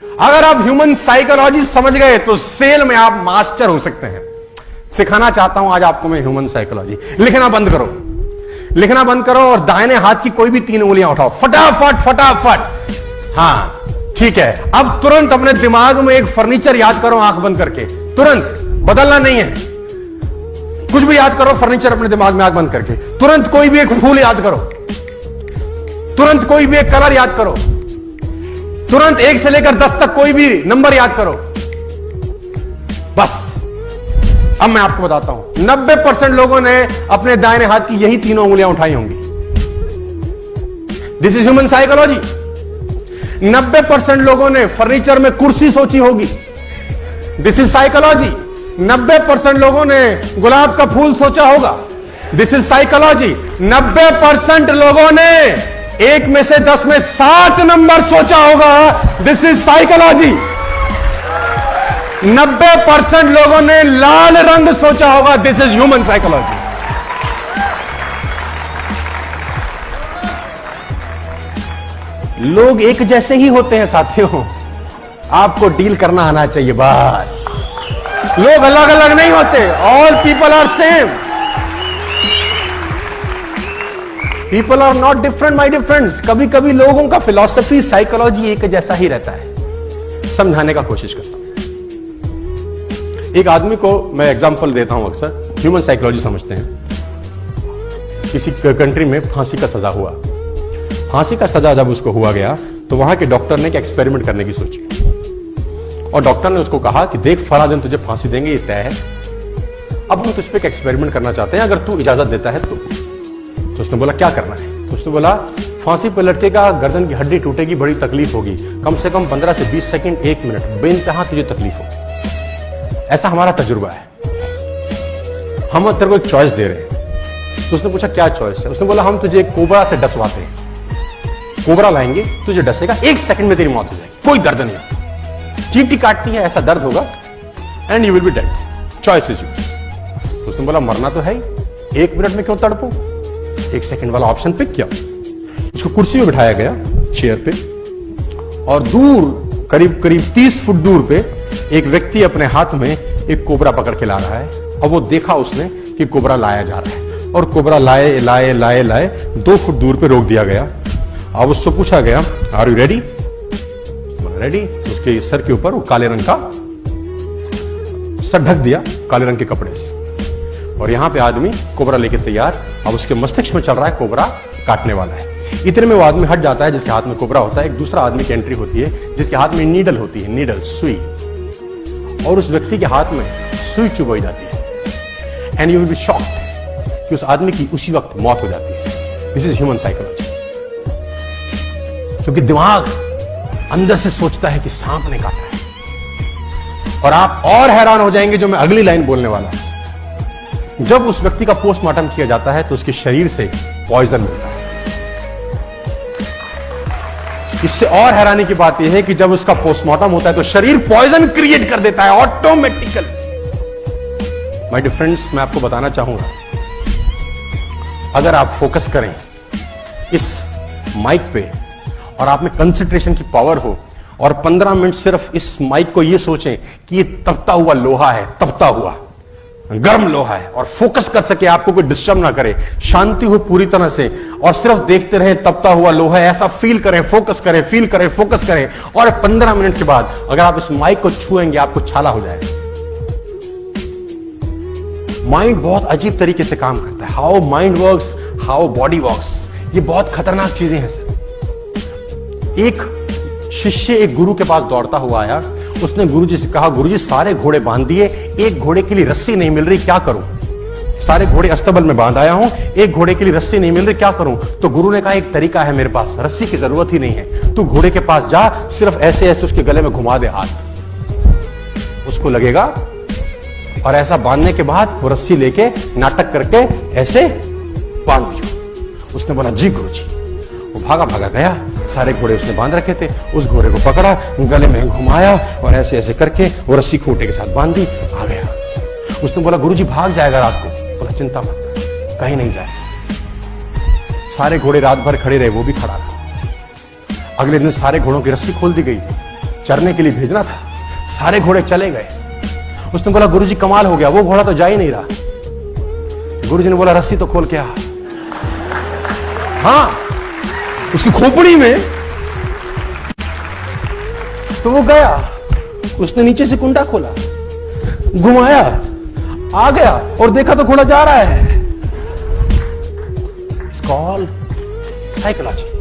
अगर आप human psychology समझ गए तो सेल में आप मास्टर हो सकते हैं। सिखाना चाहता हूं आज आपको मैं ह्यूमन साइकोलॉजी। लिखना बंद करो, लिखना बंद करो और दाहिने हाथ की कोई भी 3 उंगलियां उठाओ, फटाफट फटाफट। हां ठीक है, अब तुरंत अपने दिमाग में एक फर्नीचर याद करो, आंख बंद करके। तुरंत, बदलना नहीं है, कुछ भी याद करो, फर्नीचर अपने दिमाग में आंख बंद करके। तुरंत कोई भी एक फूल याद करो, तुरंत कोई भी एक कलर याद करो, तुरंत 1 से लेकर 10 तक कोई भी नंबर याद करो। बस अब मैं आपको बताता हूं, 90% लोगों ने अपने दाहिने हाथ की यही 3 उंगलियां उठाई होंगी। This is human psychology. 90% लोगों ने फर्नीचर में कुर्सी सोची होगी। This is psychology. 90% लोगों ने गुलाब का फूल सोचा होगा। This is psychology. 90% लोगों ने 1 में से 10 में 7 नंबर सोचा होगा। This is psychology. 90% लोगों ने लाल रंग सोचा होगा। This is human psychology. लोग एक जैसे ही होते हैं साथियों, आपको डील करना आना चाहिए बस। लोग अलग अलग नहीं होते। All people are same. People are not different my dear friends. कभी कभी लोगों का फिलॉसफी, साइकोलॉजी एक जैसा ही रहता है। समझाने का कोशिश करता हूं। एक आदमी को मैं एग्जांपल देता हूं, अक्सर ह्यूमन साइकोलॉजी समझते हैं। किसी कंट्री में फांसी का सजा हुआ। फांसी का सजा जब उसको हुआ गया तो वहां के डॉक्टर ने एक एक्सपेरिमेंट करने की सोची और डॉक्टर ने उसको कहा कि देख, फला दिन तुझे फांसी देंगे, ये तय है। अब हम तुझ पे एक एक्सपेरिमेंट करना चाहते हैं, अगर तू इजाजत देता है तो उसने बोला क्या करना है? तो उसने बोला फांसी पर लटकेगा, गर्दन की हड्डी टूटेगी, बड़ी तकलीफ होगी, कम से कम 15 से 20 सेकंड, 1 मिनट, बेइंतहा तुझे तकलीफ होगी। ऐसा हमारा तजुर्बा है। हम तेरे को एक चॉइस दे रहे हैं। तो उसने पूछा क्या चॉइस है? उसने बोला हम तुझे कोबरा से डसवाते हैं, कोबरा लाएंगे, तुझे डसेगा, 1 सेकंड में तेरी मौत हो जाएगी, कोई दर्द नहीं, चींटी काटती है ऐसा दर्द होगा and you will be dead, choice is yours. उसने बोला मरना तो है ही, 1 मिनट में क्यों तड़पूं? 1 सेकंड वाला ऑप्शन पिक किया। उसको कुर्सी में बिठाया गया, चेयर पे, और दूर करीब करीब 30 फुट दूर पे एक व्यक्ति अपने हाथ में एक कोबरा पकड़ के ला रहा है। और वो देखा उसने कि कोबरा लाया जा रहा है और कोबरा लाए लाए लाए लाए 2 फुट दूर पे रोक दिया गया। अब उससे पूछा गया आर यू रेडी? रेडी। उसके सर के ऊपर वो काले रंग का सर ढक दिया काले रंग के कपड़े से, और यहां पे आदमी कोबरा लेके तैयार। अब उसके मस्तिष्क में चल रहा है कोबरा काटने वाला है। इतने में वो आदमी हट जाता है जिसके हाथ में कोबरा होता है। एक दूसरा आदमी की एंट्री होती है जिसके हाथ में नीडल होती है, नीडल, सुई, और उस व्यक्ति के हाथ में सुई चुभोई जाती है and you will be shocked कि उस आदमी की उसी वक्त मौत हो जाती है। This is human psychology. क्योंकि दिमाग अंदर से सोचता है कि सांप ने काटा है। और आप और हैरान हो जाएंगे जो मैं अगली लाइन बोलने वाला हूं। जब उस व्यक्ति का पोस्टमार्टम किया जाता है तो उसके शरीर से पॉइजन मिलता है। इससे और हैरानी की बात यह है कि जब उसका पोस्टमार्टम होता है तो शरीर पॉइजन क्रिएट कर देता है ऑटोमेटिकली। माय डियर फ्रेंड्स, मैं आपको बताना चाहूंगा, अगर आप फोकस करें इस माइक पे और आप में कंसंट्रेशन की पावर हो और 15 मिनट सिर्फ इस माइक को ये सोचें कि ये तपता हुआ लोहा है, तपता हुआ गर्म लोहा है, और फोकस कर सके, आपको कोई डिस्टर्ब ना करे, शांति हो पूरी तरह से, और सिर्फ देखते रहें तपता हुआ लोहा है, ऐसा फील करें, फोकस करें, फील करें, फोकस करें, और 15 मिनट के बाद अगर आप इस माइक को छुएंगे आपको छाला हो जाएगा। माइंड बहुत अजीब तरीके से काम करता है। How mind works, how body works, ये बहुत खतरनाक चीजें हैं सर। एक शिष्य एक गुरु के पास दौड़ता हुआ आया। उसने गुरुजी से कहा, गुरुजी सारे घोड़े बांध दिए, एक घोड़े के लिए रस्सी नहीं मिल रही, क्या करूं? सारे घोड़े अस्तबल में बांध आया हूं, एक घोड़े के लिए रस्सी नहीं मिल रही, क्या करूं? तो गुरु ने कहा एक तरीका है मेरे पास, रस्सी की जरूरत ही नहीं है, तू घोड़े के पास जा, सिर्फ ऐसे ऐसे उसके गले में घुमा दे हाथ, उसको लगेगा, और ऐसा बांधने के बाद वो रस्सी लेके नाटक करके ऐसे बांध दिया। उसने बोला जी गुरुजी। वो भागा भागा गया, सारे घोड़े उसने बांध रखे थे, उस घोड़े को पकड़ा, गले में घुमाया और ऐसे ऐसे करके वो रस्सी खूंटे के साथ बांधी, आ गया। उसने बोला गुरुजी भाग जाएगा रात को। बोला चिंता मत कर, कहीं नहीं जाए। सारे घोड़े रात भर खड़े रहे, वो भी खड़ा रहा। अगले दिन सारे घोड़ों की रस्सी खोल दी गई, चरने के लिए भेजना था। सारे घोड़े चले गए। उसने बोला गुरुजी कमाल हो गया, वो घोड़ा तो जा ही नहीं रहा। गुरुजी ने बोला रस्सी तो खोल के आ। हाँ, उसकी खोपड़ी में। तो वो गया, उसने नीचे से कुंडा खोला, घुमाया, आ गया और देखा तो घोड़ा जा रहा है। It's called psychology.